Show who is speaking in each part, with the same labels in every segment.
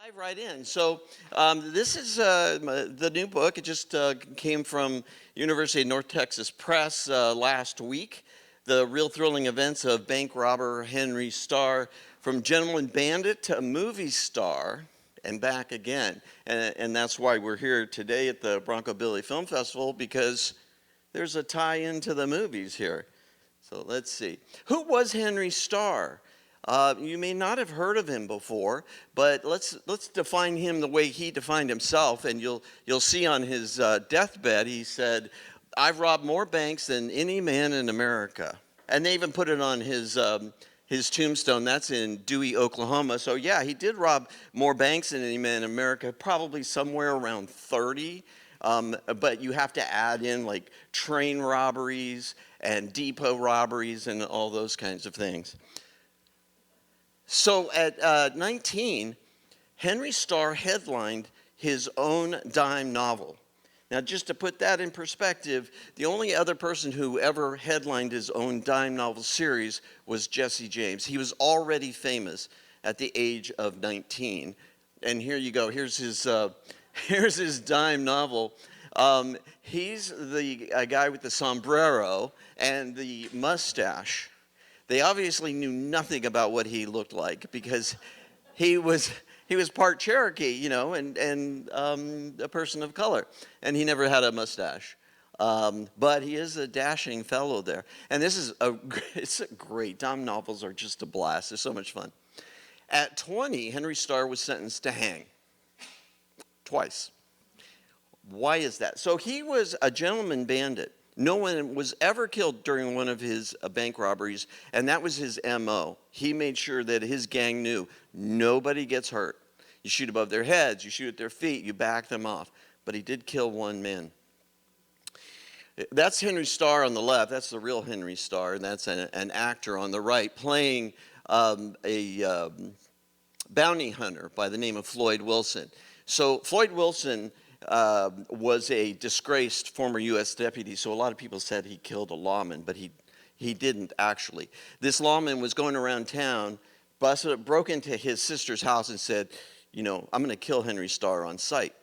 Speaker 1: Dive right in. So this is the new book. It just came from University of North Texas Press last week. The real thrilling events of bank robber Henry Starr, from gentleman bandit to movie star and back again. And that's why we're here today at the Bronco Billy Film Festival, because there's a tie-in to the movies here. So let's see. Who was Henry Starr? You may not have heard of him before, but let's define him the way he defined himself, and you'll see on his deathbed he said, "I've robbed more banks than any man in America," and they even put it on his tombstone. That's in Dewey, Oklahoma. So yeah, he did rob more banks than any man in America, probably somewhere around 30. But you have to add in like train robberies and depot robberies and all those kinds of things. So at 19, Henry Starr headlined his own dime novel. Now, just to put that in perspective, the only other person who ever headlined his own dime novel series was Jesse James. He was already famous at the age of 19. And here you go. Here's his dime novel. He's the guy with the sombrero and the mustache. They obviously knew nothing about what he looked like, because he was part Cherokee, and a person of color, and he never had a mustache. But he is a dashing fellow there, and it's a great. Dime novels are just a blast. They're so much fun. At 20, Henry Starr was sentenced to hang twice. Why is that? So he was a gentleman bandit. No one was ever killed during one of his bank robberies, and that was his MO. He made sure that his gang knew nobody gets hurt. You shoot above their heads, you shoot at their feet, you back them off. But he did kill one man. That's Henry Starr on the left. That's the real Henry Starr, and that's an actor on the right playing a bounty hunter by the name of Floyd Wilson. So Floyd Wilson was a disgraced former U.S. deputy, so a lot of people said he killed a lawman, but he didn't actually. This lawman was going around town, broke into his sister's house and said, I'm going to kill Henry Starr on sight.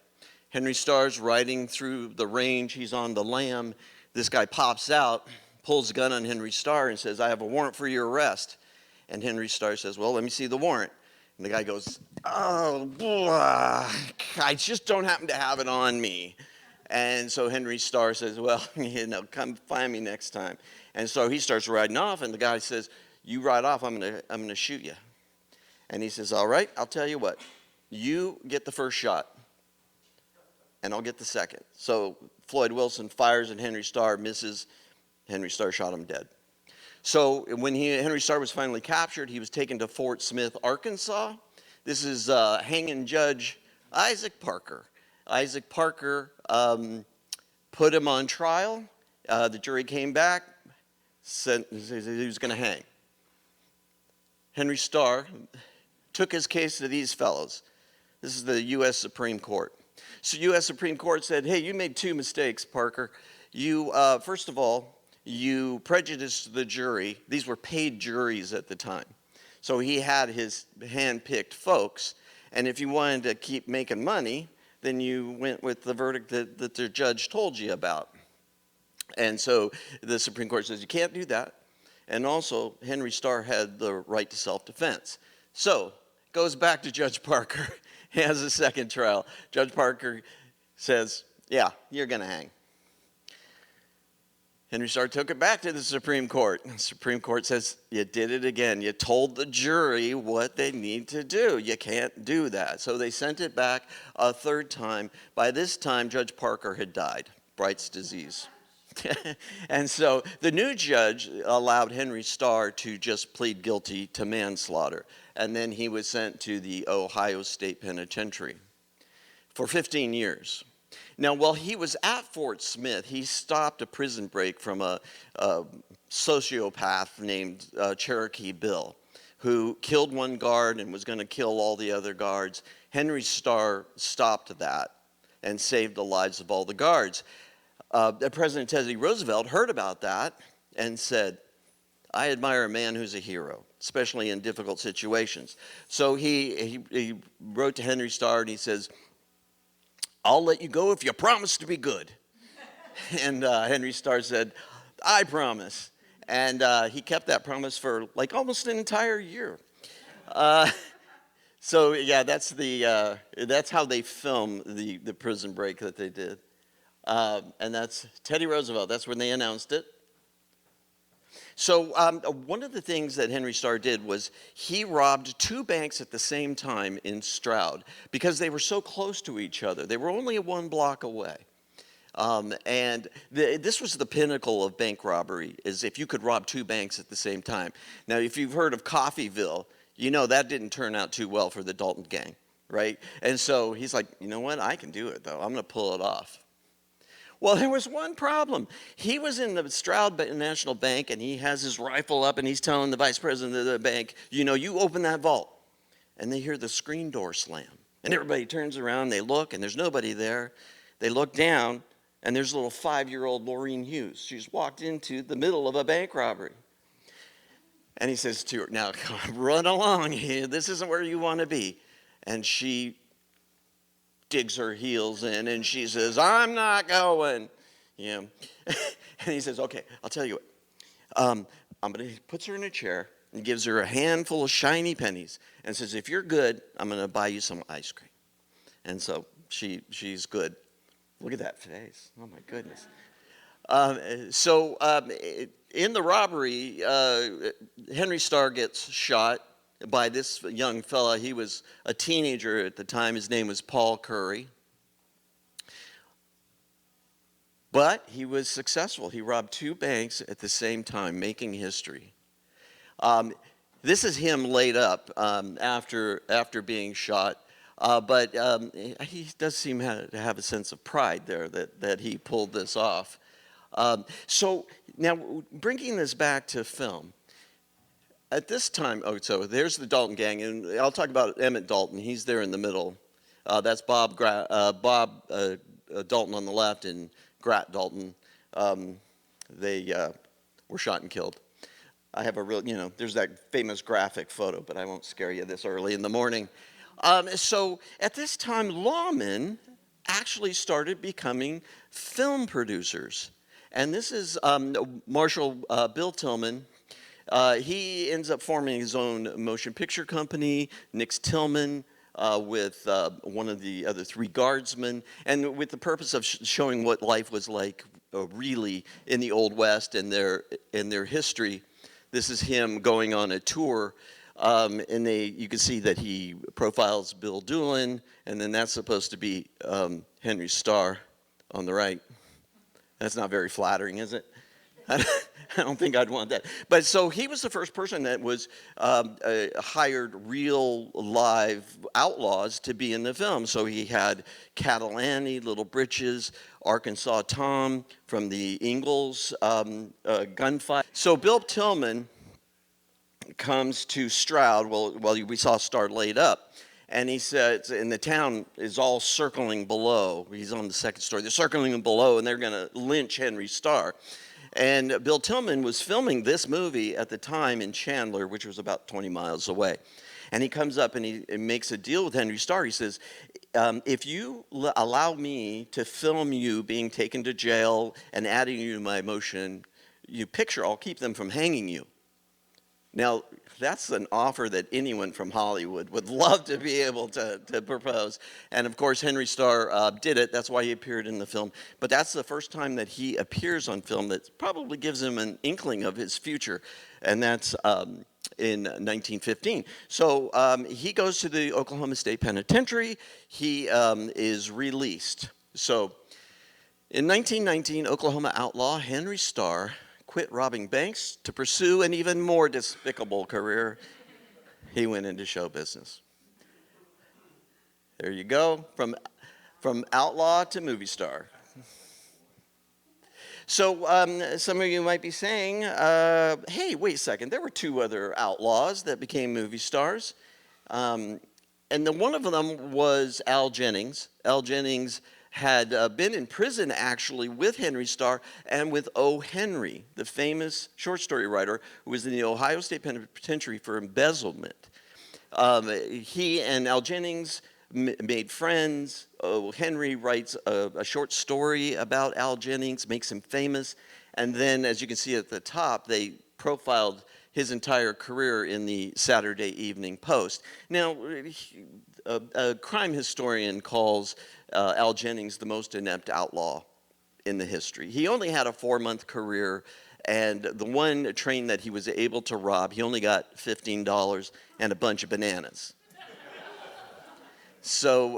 Speaker 1: Henry Starr's riding through the range. He's on the lam. This guy pops out, pulls a gun on Henry Starr and says, "I have a warrant for your arrest." And Henry Starr says, "Well, let me see the warrant." And the guy goes, "Oh, I just don't happen to have it on me." And so Henry Starr says, "Well, come find me next time." And so he starts riding off, and the guy says, "You ride off, I'm gonna shoot you." And he says, "All right, I'll tell you what. You get the first shot, and I'll get the second." So Floyd Wilson fires at Henry Starr, misses. Henry Starr shot him dead. So when Henry Starr was finally captured, he was taken to Fort Smith, Arkansas. This is hanging Judge Isaac Parker. Isaac Parker put him on trial. The jury came back, said he was going to hang. Henry Starr took his case to these fellows. This is the U.S. Supreme Court. So U.S. Supreme Court said, "Hey, you made two mistakes, Parker. You, first of all, you prejudiced the jury." These were paid juries at the time. So he had his hand-picked folks, and if you wanted to keep making money, then you went with the verdict that the judge told you about. And so the Supreme Court says you can't do that, and also Henry Starr had the right to self-defense. So it goes back to Judge Parker. He has a second trial. Judge Parker says, "Yeah, you're going to hang." Henry Starr took it back to the Supreme Court. The Supreme Court says, "You did it again. You told the jury what they need to do. You can't do that." So they sent it back a third time. By this time, Judge Parker had died, Bright's disease. And so the new judge allowed Henry Starr to just plead guilty to manslaughter. And then he was sent to the Ohio State Penitentiary for 15 years. Now, while he was at Fort Smith, he stopped a prison break from a sociopath named Cherokee Bill, who killed one guard and was going to kill all the other guards. Henry Starr stopped that and saved the lives of all the guards. President Teddy Roosevelt heard about that and said, "I admire a man who's a hero." especially in difficult situations. So he wrote to Henry Starr and he says, "I'll let you go if you promise to be good." And Henry Starr said, "I promise." And he kept that promise for like almost an entire year. Uh, so yeah, that's how they film the prison break that they did. And that's Teddy Roosevelt. That's when they announced it. So one of the things that Henry Starr did was he robbed two banks at the same time in Stroud because they were so close to each other. They were only 1 block away. And this was the pinnacle of bank robbery, is if you could rob two banks at the same time. Now, if you've heard of Coffeyville, you know that didn't turn out too well for the Dalton gang, right? And so he's like, you know what, I can do it, though. I'm going to pull it off. Well, there was one problem. He was in the Stroud National Bank, and he has his rifle up, and he's telling the vice president of the bank, you know, you open that vault. And they hear the screen door slam. And everybody turns around, they look, and there's nobody there. They look down, and there's a little 5-year-old Maureen Hughes. She's walked into the middle of a bank robbery. And he says to her, now, run along here. This isn't where you want to be. And she digs her heels in, and she says, I'm not going. You know. And he says, okay, I'll tell you what. He puts her in a chair and gives her a handful of shiny pennies and says, if you're good, I'm going to buy you some ice cream. And so she's good. Look at that face. Oh, my goodness. In the robbery, Henry Starr gets shot by this young fella. He was a teenager at the time. His name was Paul Curry. But he was successful. He robbed two banks at the same time, making history. This is him laid up after being shot. But he does seem to have a sense of pride there that he pulled this off. So now bringing this back to film. At this time, so there's the Dalton gang, and I'll talk about Emmett Dalton. He's there in the middle. That's Bob Dalton on the left and Grat Dalton. They were shot and killed. I have a real, there's that famous graphic photo, but I won't scare you this early in the morning. So at this time, lawmen actually started becoming film producers. And this is Marshal Bill Tillman. He ends up forming his own motion picture company, Nix Tillman, with one of the other three guardsmen, and with the purpose of showing what life was like really in the Old West and their history. This is him going on a tour, and you can see that he profiles Bill Doolin, and then that's supposed to be Henry Starr on the right. That's not very flattering, is it? I don't think I'd want that. But so he was the first person that was hired real live outlaws to be in the film. So he had Cattle Annie, Little Britches, Arkansas Tom from the Ingalls gunfight. So Bill Tillman comes to Stroud while we saw Starr laid up. And he says, and the town is all circling below. He's on the second story. They're circling him below, and they're going to lynch Henry Starr. And Bill Tillman was filming this movie at the time in Chandler, which was about 20 miles away. And he comes up and he makes a deal with Henry Starr. He says, if you allow me to film you being taken to jail and adding you to my motion picture, I'll keep them from hanging you. Now, that's an offer that anyone from Hollywood would love to be able to propose. And of course, Henry Starr did it. That's why he appeared in the film. But that's the first time that he appears on film that probably gives him an inkling of his future. And that's in 1915. So he goes to the Oklahoma State Penitentiary. He is released. So in 1919, Oklahoma outlaw Henry Starr quit robbing banks to pursue an even more despicable career. He went into show business. There you go, from outlaw to movie star. So some of you might be saying, hey, wait a second, there were two other outlaws that became movie stars. And one of them was Al Jennings. Al Jennings had been in prison actually with Henry Starr and with O. Henry, the famous short story writer who was in the Ohio State Penitentiary for embezzlement. He and Al Jennings made friends. O. Henry writes a short story about Al Jennings, makes him famous. And then, as you can see at the top, they profiled his entire career in the Saturday Evening Post. Now, a crime historian calls Al Jennings the most inept outlaw in the history. He only had a 4-month career, and the one train that he was able to rob, he only got $15 and a bunch of bananas. So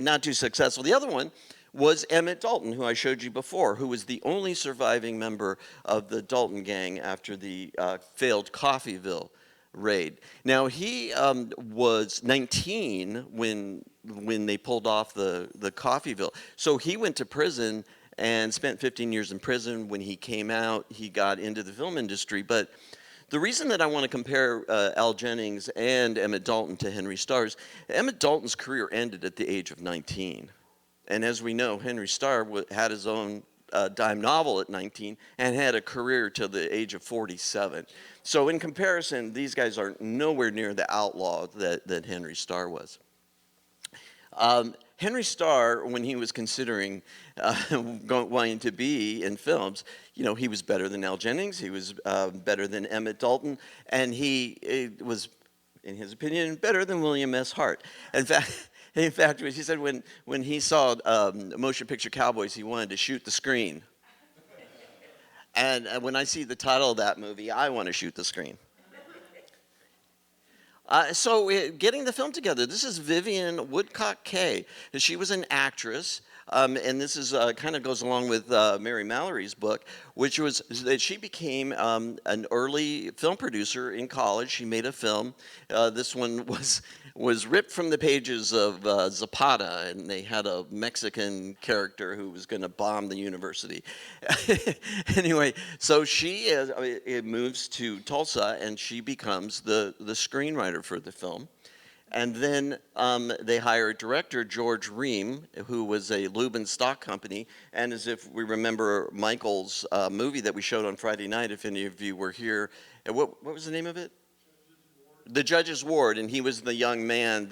Speaker 1: not too successful. The other one was Emmett Dalton, who I showed you before, who was the only surviving member of the Dalton gang after the failed Coffeyville raid. Now, he was 19 when they pulled off the Coffeyville. So he went to prison and spent 15 years in prison. When he came out, he got into the film industry. But the reason that I want to compare Al Jennings and Emmett Dalton to Henry Starr's, Emmett Dalton's career ended at the age of 19. And as we know, Henry Starr had his own dime novel at 19 and had a career till the age of 47. So in comparison, these guys are nowhere near the outlaw that Henry Starr was. Henry Starr, when he was considering wanting to be in films, you know, he was better than Al Jennings, he was better than Emmett Dalton, and he was, in his opinion, better than William S. Hart. In fact, he said when he saw Motion Picture Cowboys, he wanted to shoot the screen. And when I see the title of that movie, I want to shoot the screen. Getting the film together, this is Vivian Woodcock Kay. She was an actress, and this is kind of goes along with Mary Mallory's book, which was that she became an early film producer in college. She made a film. This one was ripped from the pages of Zapata, and they had a Mexican character who was going to bomb the university. Anyway, so she moves to Tulsa, and she becomes the screenwriter for the film. And then they hire director George Ream, who was a Lubin stock company. And as if we remember Michael's movie that we showed on Friday night, if any of you were here, what was the name of it? The Judge's Ward, and he was the young man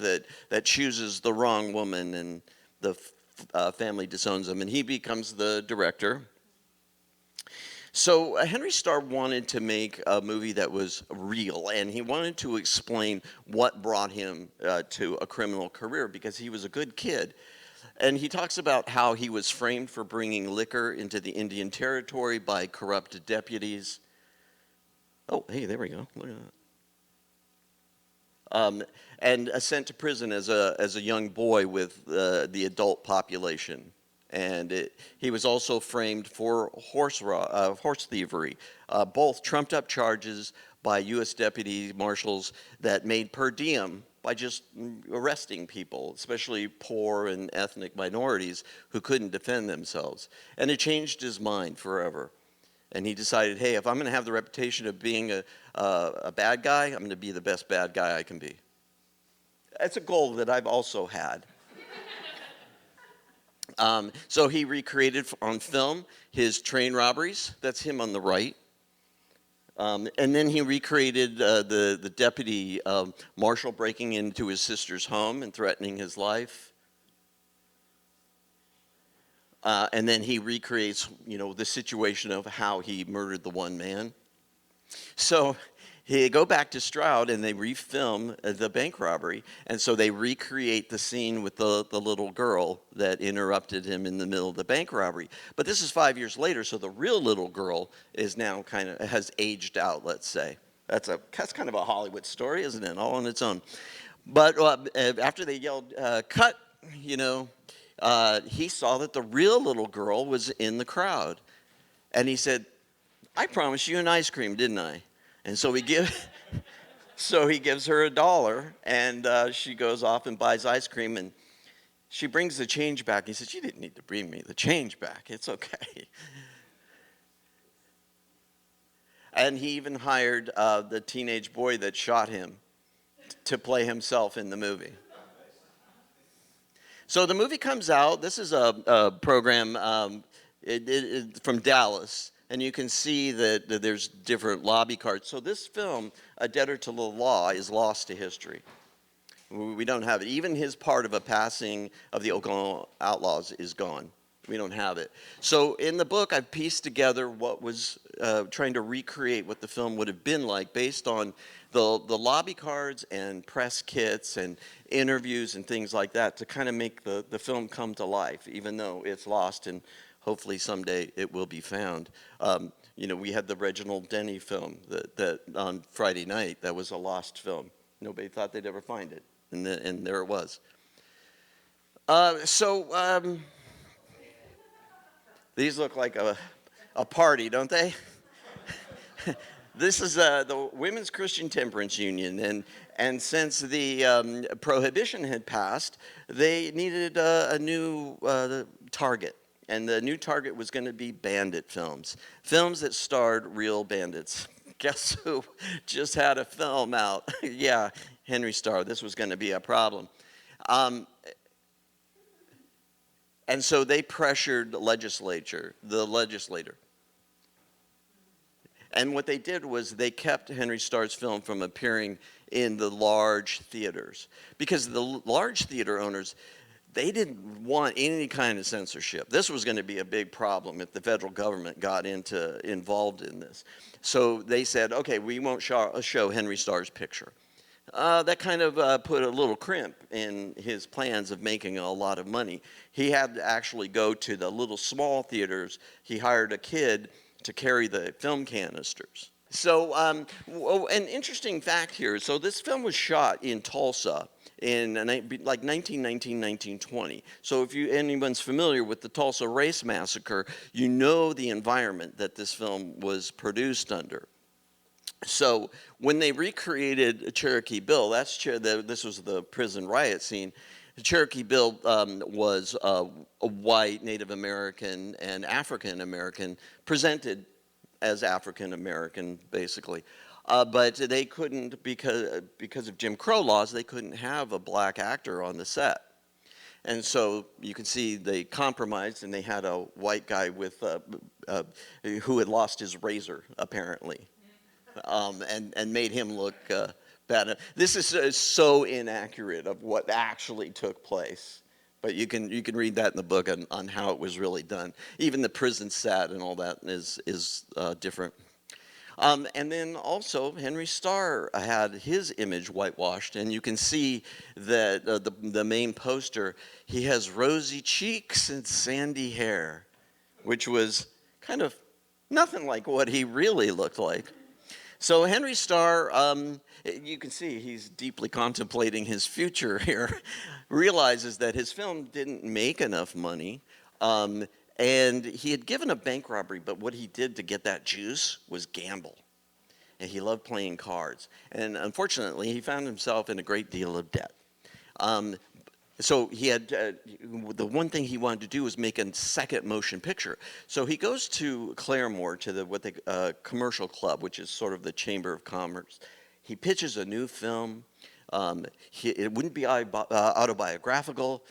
Speaker 1: that chooses the wrong woman, and the family disowns him, and he becomes the director. So Henry Starr wanted to make a movie that was real, and he wanted to explain what brought him to a criminal career, because he was a good kid. And he talks about how he was framed for bringing liquor into the Indian Territory by corrupt deputies. Oh, hey, there we go. Look at that. And sent to prison as a young boy with the adult population. And he was also framed for horse thievery, both trumped up charges by U.S. deputy marshals that made per diem by just arresting people, especially poor and ethnic minorities who couldn't defend themselves. And it changed his mind forever. And he decided, hey, if I'm going to have the reputation of being a bad guy, I'm going to be the best bad guy I can be. That's a goal that I've also had. So he recreated on film his train robberies. That's him on the right. And then he recreated the deputy marshal breaking into his sister's home and threatening his life. And then he recreates, the situation of how he murdered the one man. So they go back to Stroud and they refilm the bank robbery. And so they recreate the scene with the little girl that interrupted him in the middle of the bank robbery. But this is 5 years later, so the real little girl is now has aged out, let's say. That's kind of a Hollywood story, isn't it? All on its own. But after they yelled, cut, he saw that the real little girl was in the crowd. And he said, I promised you an ice cream, didn't I? And so he gives her $1, and she goes off and buys ice cream, and she brings the change back. He says, you didn't need to bring me the change back. It's okay. And he even hired the teenage boy that shot him to play himself in the movie. So the movie comes out. This is a program from Dallas, and you can see that there's different lobby cards. So this film, A Debtor to the Law, is lost to history. We don't have it. Even his part of a passing of the Oklahoma Outlaws is gone. We don't have it. So in the book, I've pieced together what was trying to recreate what the film would have been like based on the lobby cards and press kits and interviews and things like that to kind of make the film come to life, even though it's lost and hopefully someday it will be found. We had the Reginald Denny film that on Friday night that was a lost film. Nobody thought they'd ever find it, and there it was. These look like a party, don't they? This is the Women's Christian Temperance Union, and since the prohibition had passed, they needed a new target. And the new target was going to be bandit films that starred real bandits. Guess who just had a film out? Yeah, Henry Starr. This was going to be a problem. And so they pressured the legislator. And what they did was they kept Henry Starr's film from appearing in the large theaters. Because the large theater owners, they didn't want any kind of censorship. This was going to be a big problem if the federal government got involved in this. So they said, okay, we won't show Henry Starr's picture. That kind of put a little crimp in his plans of making a lot of money. He had to actually go to the little small theaters. He hired a kid to carry the film canisters. So an interesting fact here. So this film was shot in Tulsa in like 1919, 1920. So if anyone's familiar with the Tulsa Race Massacre, you know the environment that this film was produced under. So when they recreated Cherokee Bill, this was the prison riot scene. Cherokee Bill was a white Native American and African American, presented as African American, basically. But they couldn't, because of Jim Crow laws, they couldn't have a black actor on the set. And so you can see they compromised, and they had a white guy who had lost his razor, apparently. And made him look bad. This is so inaccurate of what actually took place. But you can read that in the book on how it was really done. Even the prison set and all that is different. And then also Henry Starr had his image whitewashed, and you can see that the main poster, he has rosy cheeks and sandy hair, which was kind of nothing like what he really looked like. So Henry Starr, you can see he's deeply contemplating his future here, realizes that his film didn't make enough money, and he had given a bank robbery, but what he did to get that juice was gamble. And he loved playing cards. And unfortunately, he found himself in a great deal of debt. So he had, the one thing he wanted to do was make a second motion picture. So he goes to Claremore, to the commercial club, which is sort of the Chamber of Commerce. He pitches a new film. It wouldn't be autobiographical.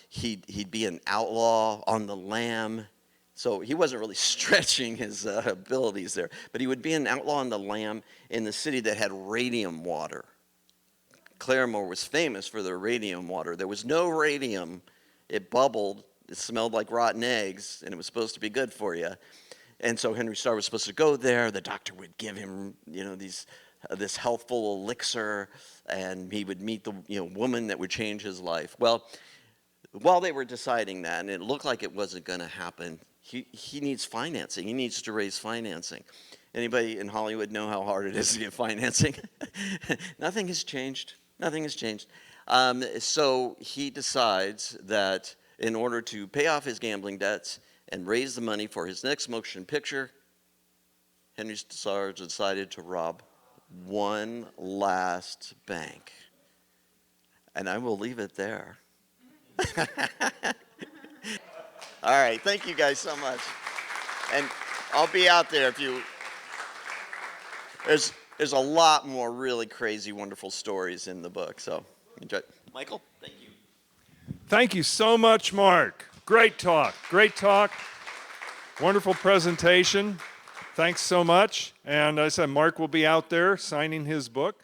Speaker 1: He'd be an outlaw on the lam. So he wasn't really stretching his abilities there. But he would be an outlaw on the lam in the city that had radium water. Claremore was famous for their radium water. There was no radium. It bubbled. It smelled like rotten eggs, and it was supposed to be good for you. And so Henry Starr was supposed to go there. The doctor would give him, this healthful elixir, and he would meet the woman that would change his life. Well, while they were deciding that, and it looked like it wasn't going to happen, he needs financing. He needs to raise financing. Anybody in Hollywood know how hard it is to get financing? Nothing has changed. Nothing has changed. So he decides that in order to pay off his gambling debts and raise the money for his next motion picture, Henry Starr decided to rob one last bank. And I will leave it there. All right, thank you guys so much. And I'll be out there if you... There's a lot more really crazy, wonderful stories in the book, so enjoy. Michael, thank you.
Speaker 2: Thank you so much, Mark. Great talk. Great talk. Wonderful presentation. Thanks so much. And as I said, Mark will be out there signing his book.